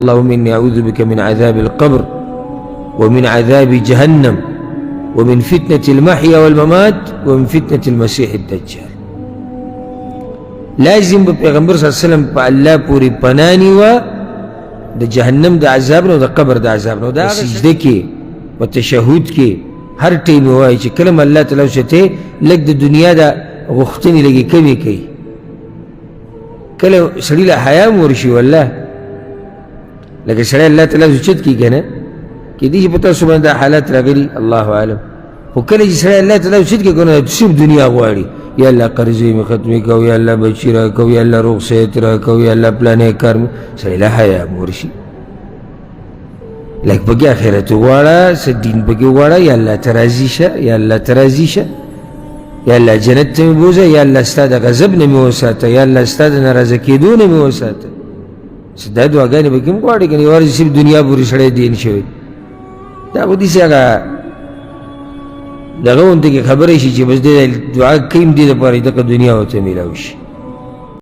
اللهم إني أعوذ بك من عذاب القبر ومن عذاب جهنم ومن فتنة المحيا والممات ومن فتنة المسيح الدجال. لازم پیغمبر صلی اللہ علیہ وسلم پا اللہ پوری پنانی و دا جہنم دا عذابنا و دا قبر دا عذابنا و دا سجدہ کی و تشہود کی ہر ٹیم ہوائی چی کلم اللہ تعالیٰ شتے لگ دا دنیا دا غختنی لگی کمی کئی کلم سڑیل حیاء مورشی واللہ لیکن سڑی اللہ تعالیٰ سچت کی کہنا کہ دیجی پتا سبحان دا حالات لگلی اللہ عالم وکلی جی سڑی اللہ تعالیٰ سچت کی کہنا سب دنیا غواری یا اللہ قرضی میں ختمی کہو یا اللہ بچی رہا کہو یا اللہ روغ صحت رہا کہو یا اللہ پلانے کار میں سڑی اللہ حیاء مورشی لیکن بگی آخرت غوارا سدین بگی غوارا یا اللہ ترازی شا یا اللہ ترازی شا یا اللہ جنت میں بوزا یا اللہ استاد غزب نمی وساتا یا اللہ استاد نرازکیدو نمی وساتا دا دعاگانی بکیم قواری کنی وارزی سب دنیا بوری سڑے دین شوی دا خودی سے اگا لغا انتے کی خبر ایشی چی بس دے دعا کیم دے دا پاری دقا دنیا ہوتا ملاوشی